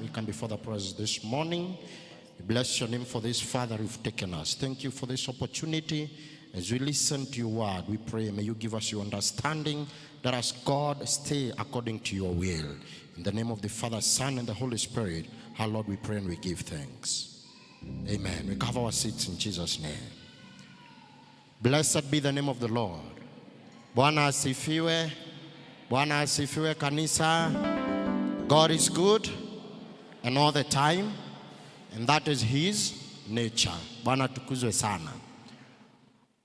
we come before the presence this morning. We bless your name for this, Father, you've taken us. Thank you for this opportunity. As we listen to your word, we pray, may you give us your understanding, that as God stay according to your will. In the name of the Father, Son, and the Holy Spirit, our Lord, we pray and we give thanks. Amen. We cover our seats in Jesus' name. Blessed be the name of the Lord. Bwana asifiwe. Bwana asifiwe kanisa. God is good and all the time, and that is his nature. Bwana tukuzwe sana.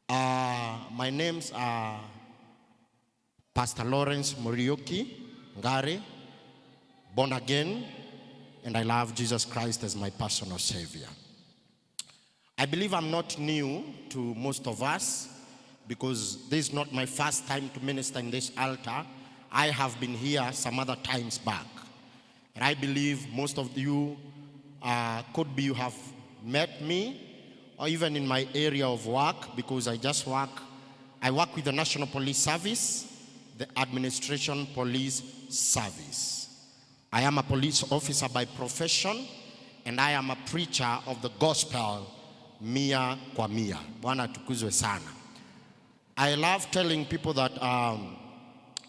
My names are Pastor Lawrence Muriuki, Ngari, born again, and I love Jesus Christ as my personal Savior. I believe I'm not new to most of us, because this is not my first time to minister in this altar. I have been here some other times back. And I believe most of you could be you have met me, or even in my area of work, because I work with the National Police Service, the Administration Police Service. I am a police officer by profession, and I am a preacher of the gospel mia kwa mia. Bwana tukuzwe sana. I love telling people that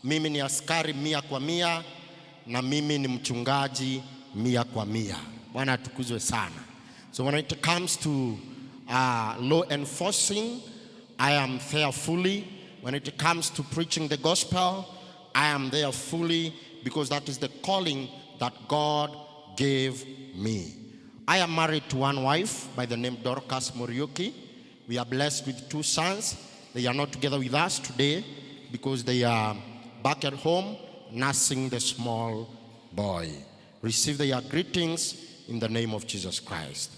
mimi ni askari mia kwa mia, na mimi ni mchungaji mia kwa mia. Bwana tukuzwe sana. So when it comes to law enforcing, I am there fully. When it comes to preaching the gospel, I am there fully, because that is the calling that God gave me. I am married to one wife by the name Dorcas Muriuki. We are blessed with 2 sons. They are not together with us today because they are back at home nursing the small boy. Receive their greetings in the name of Jesus Christ.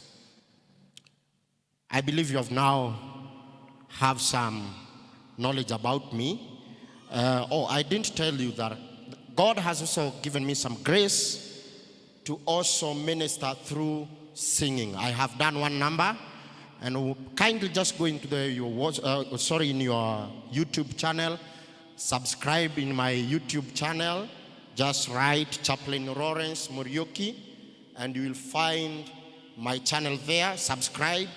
I believe you have some knowledge about me. I didn't tell you that God has also given me some grace to also minister through singing. I have done one number, and kindly just go into your YouTube channel, subscribe in my YouTube channel, just write Chaplain Lawrence Muriuki, and you will find my channel there. Subscribe,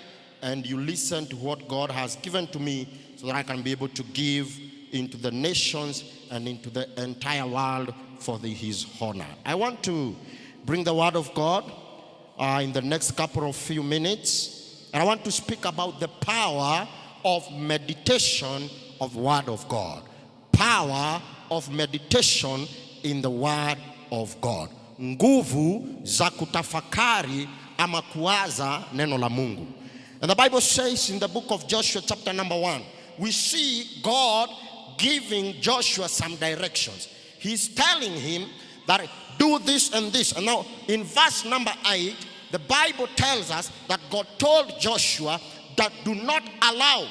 and you listen to what God has given to me, so that I can be able to give into the nations and into the entire world for his honor. I want to bring the word of God in the next few minutes, and I want to speak about the power of meditation of the word of God. Power of meditation in the word of God. Nguvu za kutafakari ama kuwaza neno la Mungu. And the Bible says in the book of Joshua chapter number 1, we see God giving Joshua some directions. He's telling him that do this and this. And now in verse number 8, the Bible tells us that God told Joshua that do not allow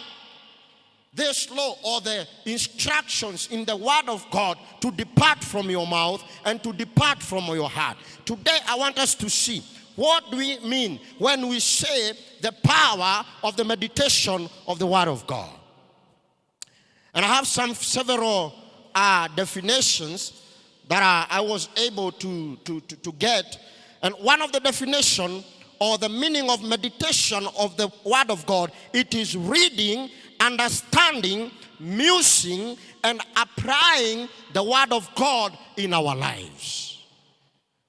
this law or the instructions in the word of God to depart from your mouth and to depart from your heart. Today I want us to see what do we mean when we say the power of the meditation of the word of God. And I have several definitions that I was able to get. And one of the definition or the meaning of meditation of the word of God, it is reading, understanding, musing, and applying the word of God in our lives.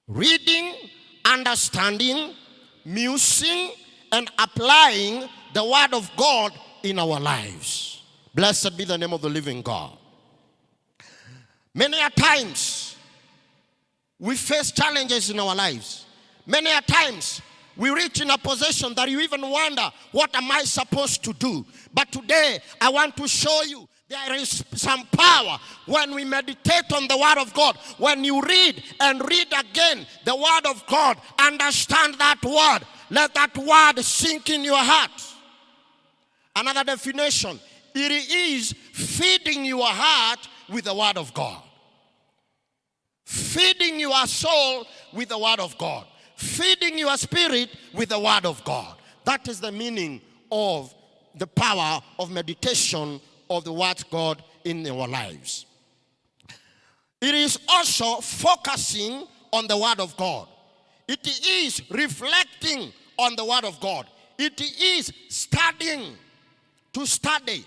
Reading, understanding, musing, and applying the word of God in our lives. Blessed be the name of the living God. Many a times we face challenges in our lives. Many a times we reach in a position that you even wonder, what am I supposed to do? But today I want to show you there is some power when we meditate on the word of God. When you read and read again the word of God, understand that word. Let that word sink in your heart. Another definition, it is feeding your heart with the word of God. Feeding your soul with the word of God. Feeding your spirit with the word of God. That is the meaning of the power of meditation of the word of God in our lives. It is also focusing on the word of God. It is reflecting on the word of God. It is studying, to study.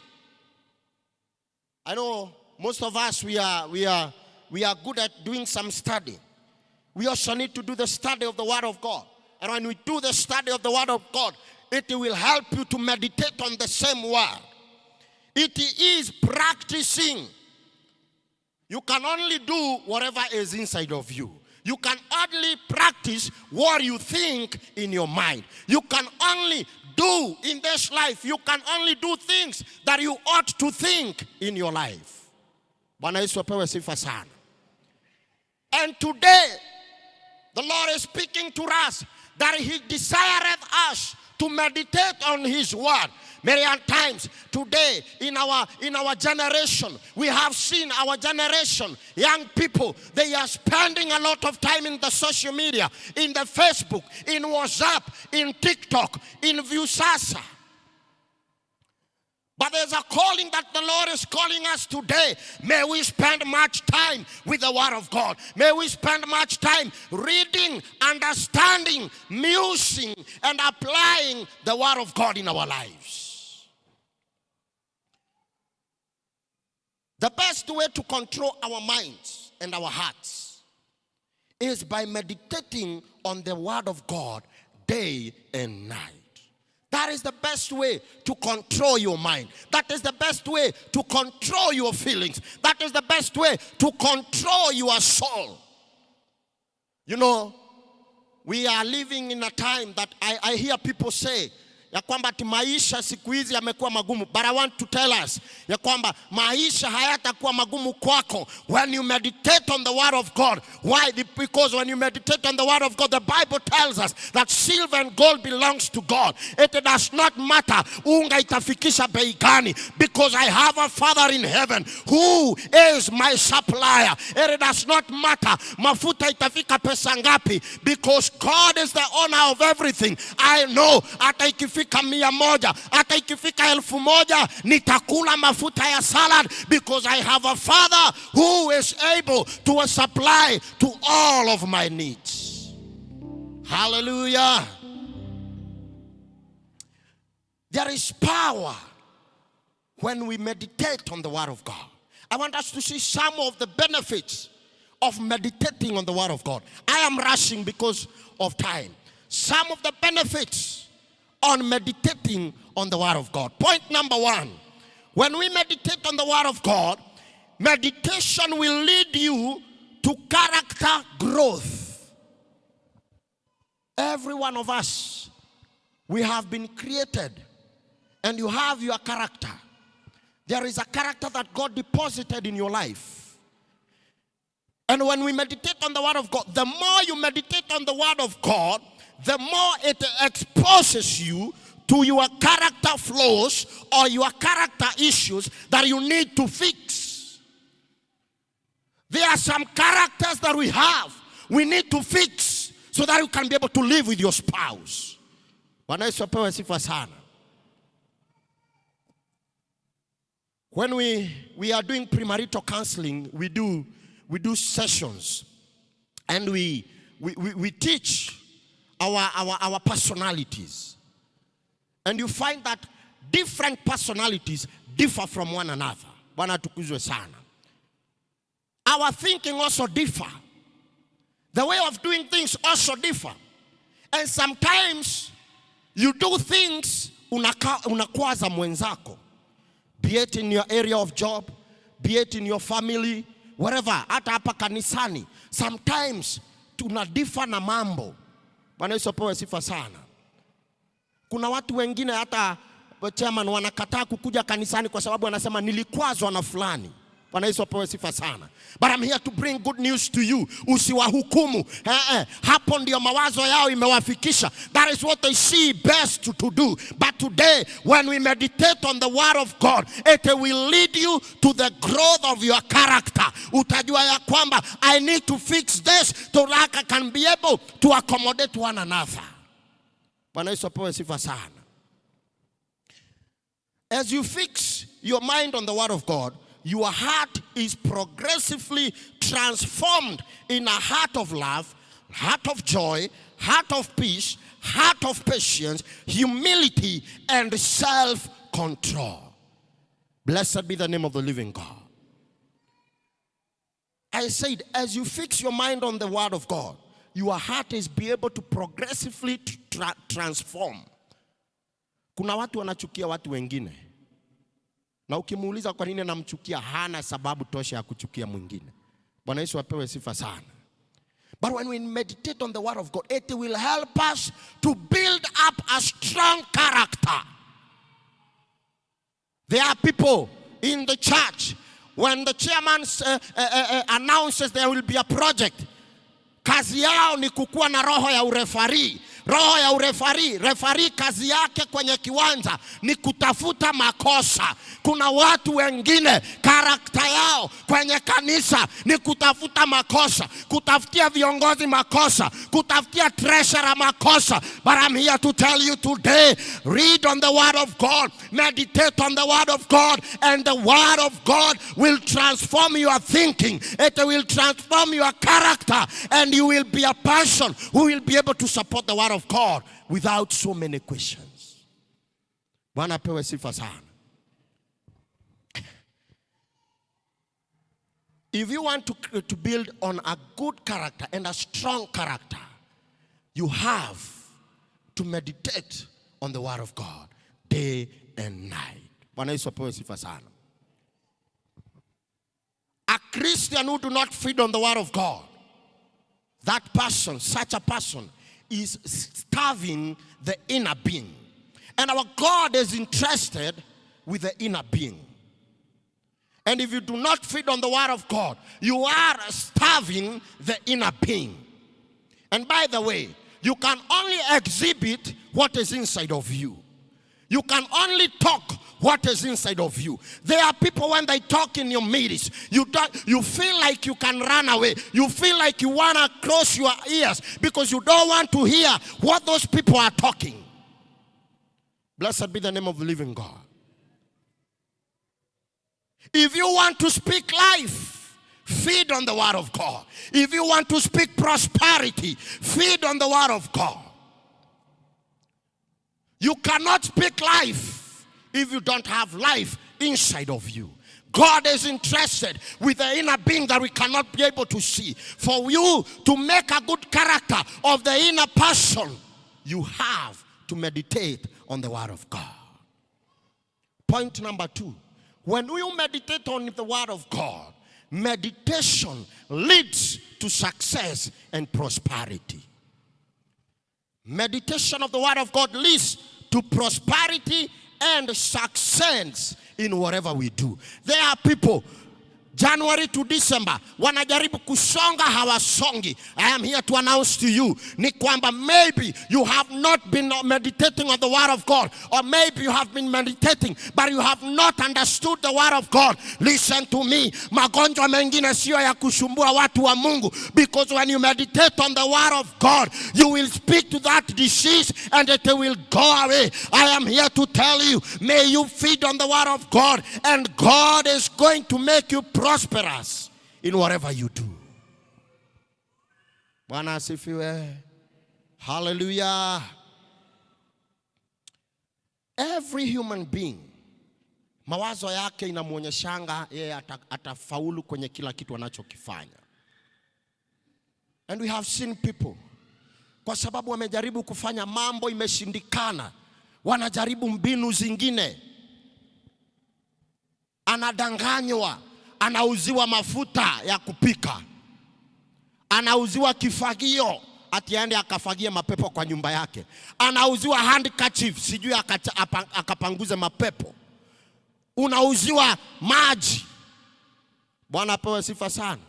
I know most of us, we are good at doing some study. We also need to do the study of the word of God. And when we do the study of the word of God, it will help you to meditate on the same word. It is practicing. You can only do whatever is inside of you. You can only practice what you think in your mind. You can only do in this life. You can only do things that you ought to think in your life. Bwana Yesu apewe sifa sana. And today, the Lord is speaking to us that He desireth us to meditate on His word. Many times today in our generation, we have seen our generation, young people, they are spending a lot of time in the social media, in the Facebook, in WhatsApp, in TikTok, in Viusasa. But there's a calling that the Lord is calling us today. May we spend much time with the word of God. May we spend much time reading, understanding, musing, and applying the word of God in our lives. The best way to control our minds and our hearts is by meditating on the word of God day and night. That is the best way to control your mind. That is the best way to control your feelings. That is the best way to control your soul. You know, we are living in a time that I hear people say, ya kwamba maisha siku hizi yamekuwa magumu. But I want to tell us, ya kwamba maisha hayatakuwa magumu kwako when you meditate on the word of God. Why? Because when you meditate on the word of God, the Bible tells us that silver and gold belongs to God. It does not matter unga itafikisha bei gani, because I have a Father in heaven who is my supplier. It does not matter mafuta itafika pesa ngapi, because God is the owner of everything. I know hata ikifika 100, hata ikifika 1000, nitakula mafuta ya salad, because I have a Father who is able to supply to all of my needs. Hallelujah. There is power when we meditate on the word of God. I want us to see some of the benefits of meditating on the word of God. I am rushing because of time. Some of the benefits on meditating on the word of God. Point number 1. When we meditate on the word of God, meditation will lead you to character growth. Every one of us, we have been created, and you have your character. There is a character that God deposited in your life. And when we meditate on the word of God, the more you meditate on the word of God, the more it exposes you to your character flaws or your character issues that you need to fix. There are some characters that we need to fix so that you can be able to live with your spouse. When we are doing premarital counseling, we do sessions, and we teach our personalities. And you find that different personalities differ from one another. Bwana tukuzwe sana. Our thinking also differ. The way of doing things also differ. And sometimes you do things unakwaza mwenzako. Be it in your area of job, be it in your family, wherever, hata hapa kanisani. Sometimes tunadifa na mambo. Bwana Yesu apewe sifa sana. Kuna watu wengine hata chairman wanakataa kukuja kanisani kwa sababu wanasema nilikwazwa na fulani. Bwana Yesu apewe sifa sana. But I'm here to bring good news to you. Usiwahukumu. Hapo ndio mawazo yao imewafikisha. That is what they see best to do. But today, when we meditate on the word of God, it will lead you to the growth of your character. Utajua ya kwamba I need to fix this so that I can be able to accommodate one another. Bwana Yesu apewe sifa sana. As you fix your mind on the word of God, your heart is progressively transformed in a heart of love, heart of joy, heart of peace, heart of patience, humility, and self-control. Blessed be the name of the living God. I said, as you fix your mind on the word of God, your heart is be able to progressively transform. Kuna watu wanachukia watu wengine. Na ukimuuliza kwa nini anamchukia, hana sababu tosha ya kuchukia mwingine. Bwana Yesu apewe sifa sana. But when we meditate on the word of God, it will help us to build up a strong character. There are people in the church, when the chairman announces there will be a project, kazi yao ni kukua na roho ya urefari. Roho ya urefari, refari kazi yake kwenye kiwanja ni kutafuta makosa. Kuna watu wengine karakta yao kwenye kanisa ni kutafuta makosa, kutafutia viongozi makosa, kutafutia treasurer makosa. But I'm here to tell you today, read on the word of God, meditate on the word of God, and the word of God will transform your thinking. It will transform your character, and you will be a person who will be able to support the word of God without so many questions. Bwana pewe sifa sana. If you want to build on a good character and a strong character, you have to meditate on the word of God day and night. Bwana Yesu apewe sifa sana. A Christian who do not feed on the word of God, that person, such a person, is starving the inner being. And our God is interested with the inner being. And if you do not feed on the word of God, you are starving the inner being. And by the way, you can only exhibit what is inside of you. You can only talk what is inside of you. There are people, when they talk in your midst, you feel like you can run away. You feel like you want to close your ears because you don't want to hear what those people are talking. Blessed be the name of the living God. If you want to speak life, feed on the word of God. If you want to speak prosperity, feed on the word of God. You cannot speak life if you don't have life inside of you. God is interested with the inner being that we cannot be able to see. For you to make a good character of the inner person, you have to meditate on the word of God. Point number 2. When you meditate on the word of God, meditation leads to success and prosperity. Meditation of the word of God leads to prosperity and success in whatever we do. There are people, January to December, wanajaribu kusonga hawasongi. I am here to announce to you, ni kwamba maybe you have not been meditating on the word of God, or maybe you have been meditating, but you have not understood the word of God. Listen to me. Magonjwa mengine sio ya kusumbua watu wa Mungu, because when you meditate on the word of God, you will speak to that disease and it will go away. I am here to tell you, may you feed on the word of God, and God is going to make you prosperous in whatever you do. Bwana asifiwe. Hallelujah. Every human being, mawazo yake inamuonyeshanga yeye atafaulu kwenye kila kitu anachokifanya. And we have seen people, kwa sababu wamejaribu kufanya mambo imeshindikana, wanajaribu mbinu zingine. Anadanganywa, anauziwa mafuta ya kupika, anauziwa kifagio ati aende akafagie mapepo kwa nyumba yake, anauziwa handkerchief sijui akapanguze mapepo, unauziwa maji. Bwana apewe sifa sana.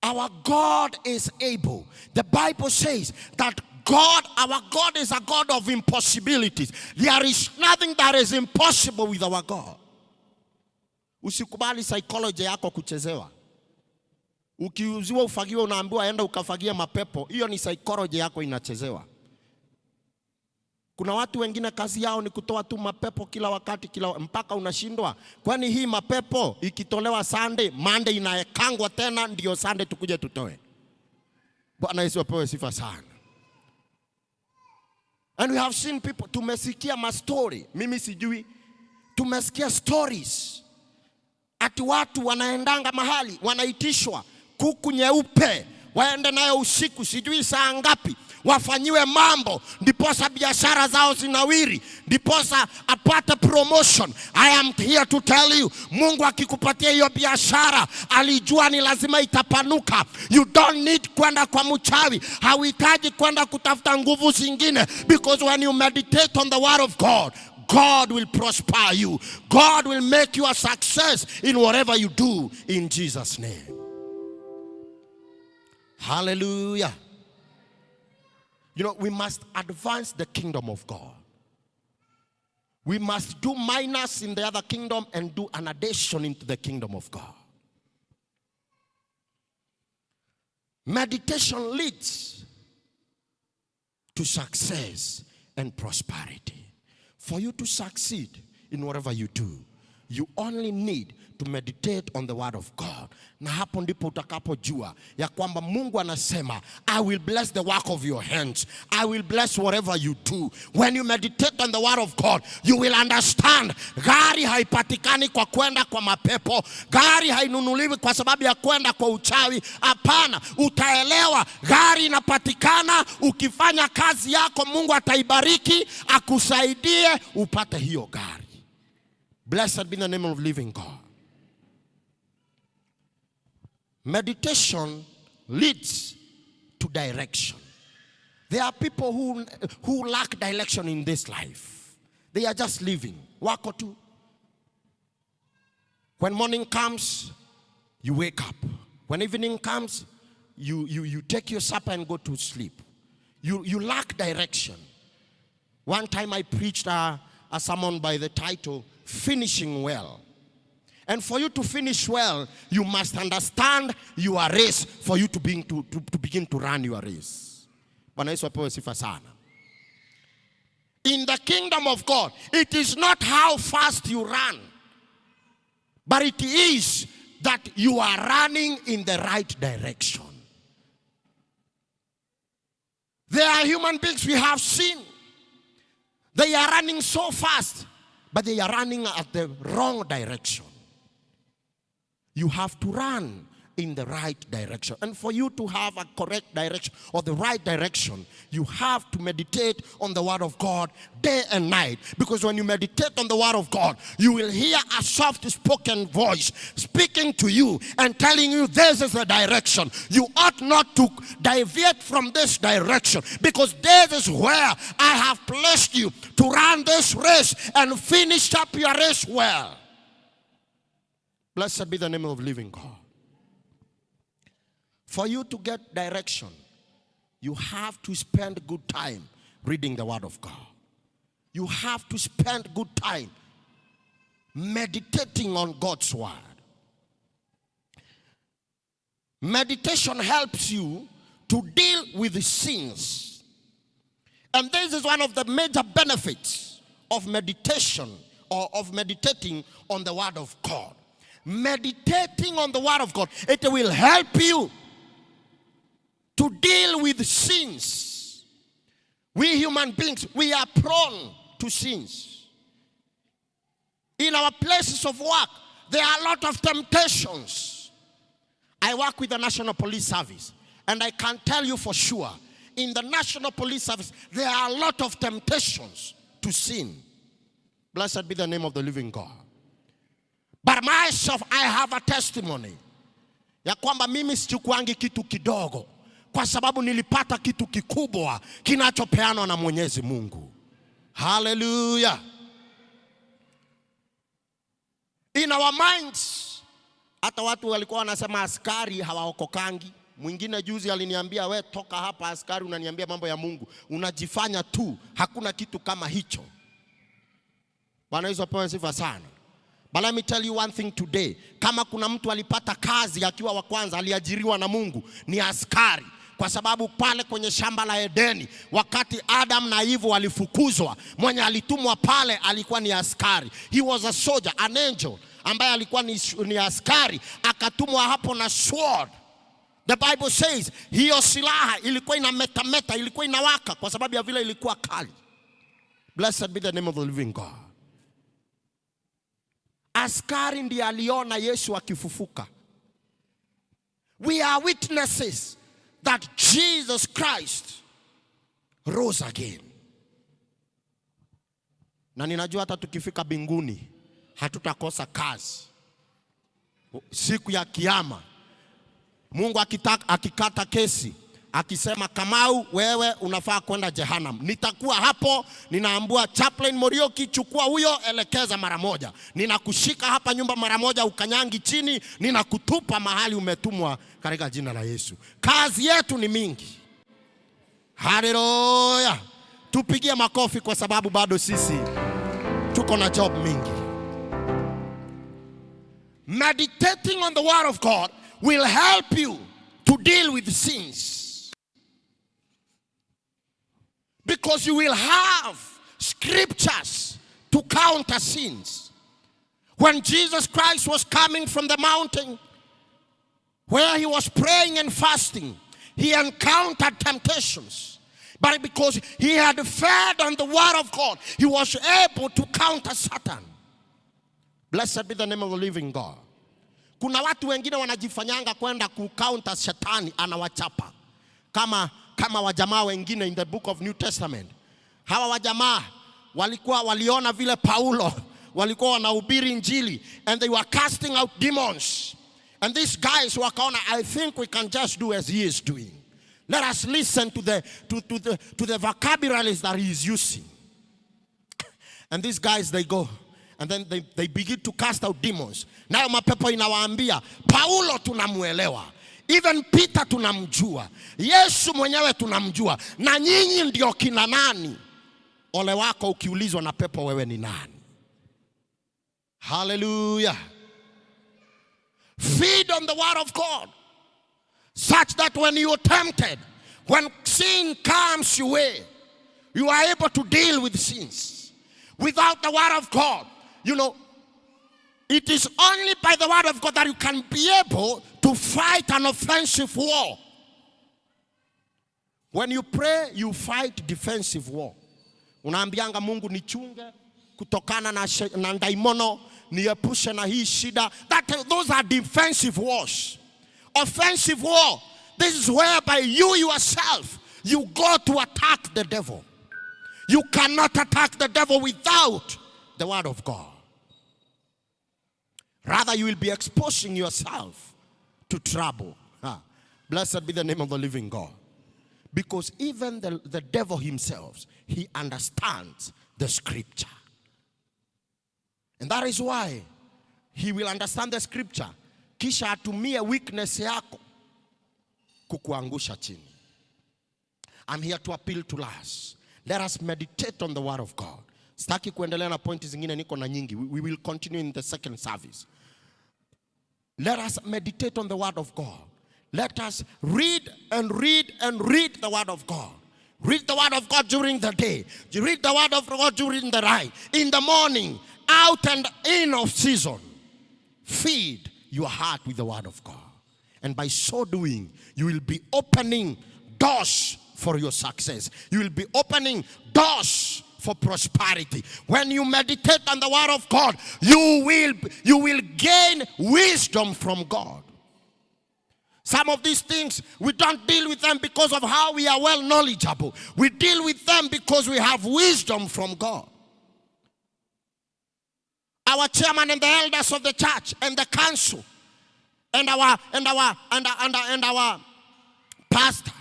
Our God is able. The Bible says that our God is a God of impossibilities. There is nothing that is impossible with our God. Usikubali psychology yako kuchezewa. Ukiuziwa ufagiwe unaambiwa enda ukafagia mapepo, hiyo ni psychology yako inachezewa. Kuna watu wengine kazi yao ni kutoa tu mapepo kila wakati, mpaka unashindwa. Kwani hii mapepo ikitolewa Sunday, Monday inaekangwa tena ndio Sunday tukuje tutoe. Bwana Yesu apewe sifa sana. And we have seen people, tumesikia ma story, mimi sijui, tumesikia stories. Ati watu wanaendanga mahali, wanaitishwa kuku nyeupe, waende nayo usiku, sijui saa ngapi, wafanyiwe mambo, ndiposa biashara zao zinawiri, ndiposa apate promotion. I am here to tell you, Mungu akikupatia hiyo biashara, alijua ni lazima itapanuka. You don't need kwenda kwa mchawi, hauhitaji kwenda kutafuta nguvu zingine, because when you meditate on the word of God, God will prosper you. God will make you a success in whatever you do, in Jesus' name. Hallelujah. You know, we must advance the kingdom of God. We must do minus in the other kingdom and do an addition into the kingdom of God. Meditation leads to success and prosperity. For you to succeed in whatever you do, you only need to meditate on the word of God. Na hapo ndipo utakapojua ya kwamba Mungu anasema, I will bless the work of your hands. I will bless whatever you do. When you meditate on the word of God, you will understand. Gari haipatikani kwa kwenda kwa mapepo. Gari hainunuliwi kwa sababu ya kwenda kwa uchawi. Hapana, utaelewa gari inapatikana ukifanya kazi yako, Mungu ataibariki, akusaidie upate hiyo gari. Blessed be the name of living God. Meditation leads to direction. There are people who lack direction in this life. They are just living. Wako tu. When morning comes, you wake up. When evening comes, you take your supper and go to sleep. You lack direction. One time I preached a sermon by the title, Finishing Well. And for you to finish well, you must understand your race for you to begin to run your race. Bwana Yesu apewe sifa sana. In the kingdom of God, it is not how fast you run, but it is that you are running in the right direction. There are human beings we have seen. They are running so fast, but they are running at the wrong direction. You have to run in the right direction. And for you to have a correct direction or the right direction, you have to meditate on the word of God day and night. Because when you meditate on the word of God, you will hear a soft spoken voice speaking to you and telling you this is the direction. You ought not to deviate from this direction, because this is where I have placed you to run this race and finish up your race well. Blessed be the name of living God. For you to get direction, you have to spend good time reading the word of God. You have to spend good time meditating on God's word. Meditation helps you to deal with the sins. And this is one of the major benefits of meditation, or of meditating on the word of God. Meditating on the word of God, it will help you to deal with sins. We human beings, we are prone to sins. In our places of work, there are a lot of temptations. I work with the National Police Service, and I can tell you for sure, in the National Police Service, there are a lot of temptations to sin. Blessed be the name of the living God. But myself, I have a testimony ya kwamba mimi sichukuangi kitu kidogo, kwa sababu nilipata kitu kikubwa kinachopeanwa na Mwenyezi Mungu. Hallelujah. In our minds, hata watu walikuwa wanasema askari hawaokokangi. Mwingine juzi aliniambia, we toka hapa askari, unaniambia mambo ya Mungu, unajifanya tu, hakuna kitu kama hicho. Bwana Yesu apewe sifa sana. But let me tell you one thing today. Kama kuna mtu alipata kazi akiwa wa kwanza, aliajiriwa na Mungu, ni askari. Kwa sababu pale kwenye shamba la Edeni, wakati Adam na Eve walifukuzwa, mwenye alitumwa pale alikuwa ni askari. He was a soldier, an angel, ambaye alikuwa ni askari, akatumwa hapo na sword The Bible says, hiyo silaha ilikuwa inametameta, ilikuwa inawaka kwa sababu ya vile ilikuwa kali. Blessed be the name of the living God. Askari ndiye aliona Yesu akifufuka. We are witnesses that Jesus Christ rose again. Na ninajua hata tukifika mbinguni hatutakosa kazi. Siku ya kiyama Mungu akikata kesi, akisema Kamau wewe unafaa kwenda Jehanamu, nitakuwa hapo, ninaambua Chaplain Muriuki, chukua huyo, elekeza mara moja. Ninakushika hapa nyumba mara moja, ukanyangi chini, ninakutupa mahali umetumwa katika jina la Yesu. Kazi yetu ni mingi. Haleluya. Tupigie makofi kwa sababu bado sisi tuko na job mingi. Meditating on the word of God will help you to deal with sins. Because you will have scriptures to counter sins. When Jesus Christ was coming from the mountain, where he was praying and fasting, he encountered temptations. But because he had fed on the word of God, he was able to counter Satan. Blessed be the name of the living God. Kuna watu wengine wanajifanyanga kwenda kucounter Shetani, anawachapa. Kama wajamaa wengine in the book of New Testament. Hawa wajamaa waliona vile Paulo walikuwa wanahubiri injili, and they were casting out demons. And these guys wakaona, I think we can just do as he is doing. Let us listen to the vocabularies that he is using. And these guys, they go and then they begin to cast out demons. Nayo mapepo inawaambia, Paulo tunamuelewa, even Peter tunamjua, Yesu mwenyewe tunamjua, na nyinyi ndio kina nani? Ole wako ukiulizwa na pepo wewe ni nani? Hallelujah. Feed on the word of God, such that when you are tempted, when sin comes your way, you are able to deal with sins. Without the word of God, it is only by the word of God that you can be able to fight an offensive war. When you pray, you fight defensive war. Unaambianga Mungu nichunge kutokana na ndaimono, niepushe na hii shida. Those are defensive wars. Offensive war, this is whereby you yourself, you go to attack the devil. You cannot attack the devil without the word of God. Rather, you will be exposing yourself to trouble. Blessed be the name of the living God. Because even the devil himself, he understands the scripture. And that is why he will understand the scripture. Kisha atumie weakness yako kukuangusha chini. I'm here to appeal to us. Let us meditate on the word of God. Sitaki kuendelea na pointi zingine, niko na nyingi. We will continue in the second service. Let us meditate on the word of God. Let us read and read and read the word of God. Read the word of God during the day. Read the word of God during the night. In the morning, out and in of season. Feed your heart with the word of God. And by so doing, you will be opening doors for your success. You will be opening doors for prosperity. When you meditate on the word of God, you will gain wisdom from God. Some of these things, we don't deal with them because of how we are well knowledgeable. We deal with them because we have wisdom from God. Our chairman and the elders of the church and the council and our pastor,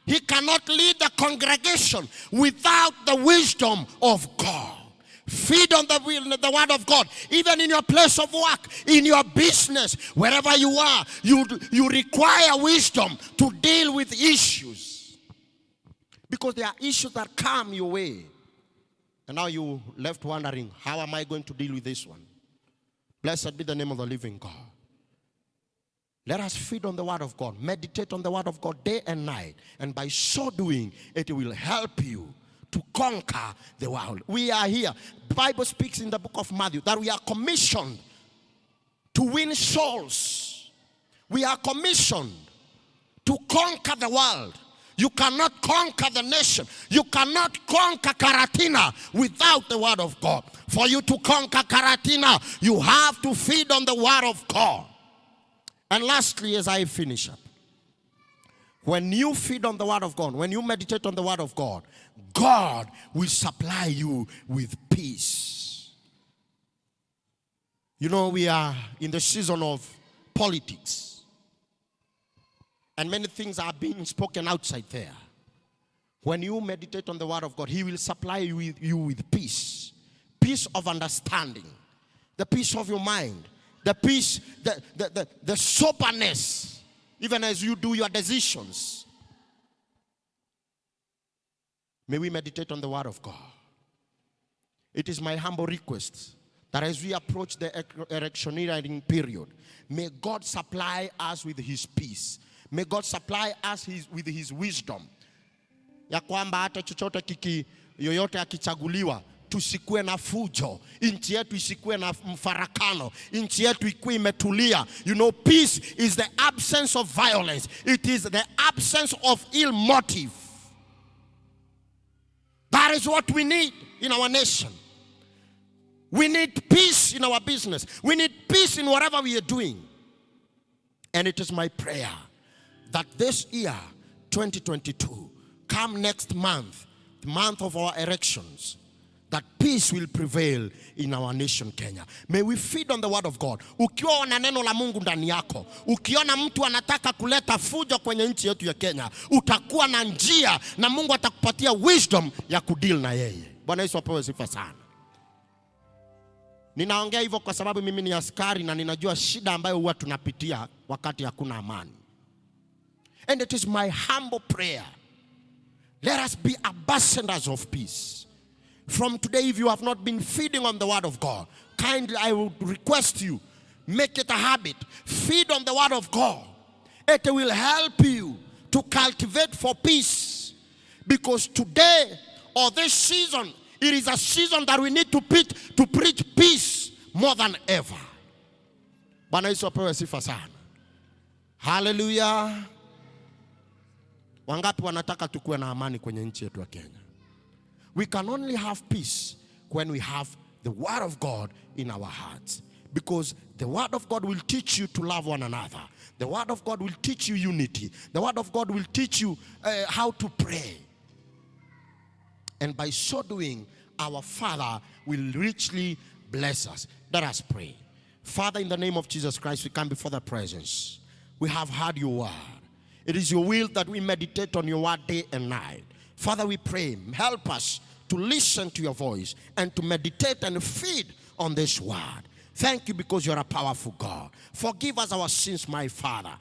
he cannot lead the congregation without the wisdom of God. Feed on the word of God. Even in your place of work, in your business, wherever you are, you require wisdom to deal with issues. Because there are issues that come your way. And now you left wondering, how am I going to deal with this one? Blessed be the name of the living God. Let us feed on the word of God. Meditate on the word of God day and night. And by so doing, it will help you to conquer the world. We are here. The Bible speaks in the book of Matthew that we are commissioned to win souls. We are commissioned to conquer the world. You cannot conquer the nation. You cannot conquer Karatina without the word of God. For you to conquer Karatina, you have to feed on the word of God. And lastly, as I finish up, when you feed on the word of God, when you meditate on the word of God, God will supply you with peace. You know, we are in the season of politics. And many things are being spoken outside there. When you meditate on the word of God, he will supply you with peace. Peace of understanding. The peace of your mind. The peace, the soberness. Even as you do your decisions. May we meditate on the word of God. It is my humble request that as we approach the electioneering period, may God supply us with his peace. May God supply us with his wisdom. Ya kwamba hata chochote yoyote akichaguliwa, tusikuwe na fujo. Nchi yetu isikuwe na mfarakano. Nchi yetu ikuwe imetulia. You know, peace is the absence of violence. It is the absence of ill motive. That is what we need in our nation. We need peace in our business. We need peace in whatever we are doing. And it is my prayer that this year, 2022, come next month, the month of our elections, that peace will prevail in our nation, Kenya. May we feed on the word of God. Ukiwa na neno la Mungu ndani yako, ukiona mtu anataka kuleta fujo kwenye nchi yetu ya Kenya, utakuwa na njia na Mungu atakupatia wisdom ya kudeal na yeye. Bwana Yesu apewe sifa sana. Ninaongea hivyo kwa sababu mimi ni askari na ninajua shida ambayo huwa tunapitia wakati hakuna amani. And it is my humble prayer. Let us be ambassadors of peace. From today, if you have not been feeding on the word of God, kindly I would request you, make it a habit. Feed on the word of God. It will help you to cultivate for peace. Because today, or this season, it is a season that we need to preach peace more than ever. Bwana Yesu apewe sifa sana. Hallelujah. Wangapi wanataka tukuwe na amani kwenye nchi yetu ya Kenya? We can only have peace when we have the word of God in our hearts. Because the word of God will teach you to love one another. The word of God will teach you unity. The word of God will teach you how to pray. And by so doing, our Father will richly bless us. Let us pray. Father, in the name of Jesus Christ, we come before the presence. We have heard your word. It is your will that we meditate on your word day and night. Father, we pray, help us to listen to your voice and to meditate and feed on this word. Thank you because you're a powerful God. Forgive us our sins, my Father.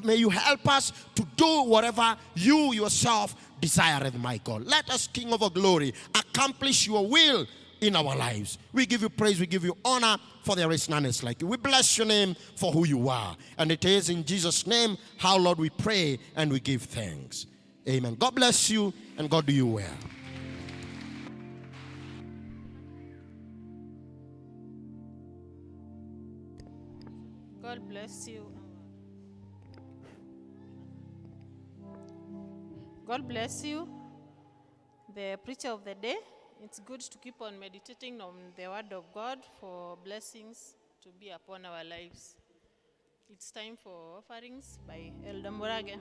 May you help us to do whatever you yourself desire, my God. Let us, King of glory, accomplish your will in our lives. We give you praise, we give you honor, for there is none else like you. We bless your name for who you are. And it is in Jesus' name, how, Lord, we pray and we give thanks. Amen. God bless you and God do you well. God bless you. God bless you, the preacher of the day. It's good to keep on meditating on the word of God for blessings to be upon our lives. It's time for offerings by Elder Murage.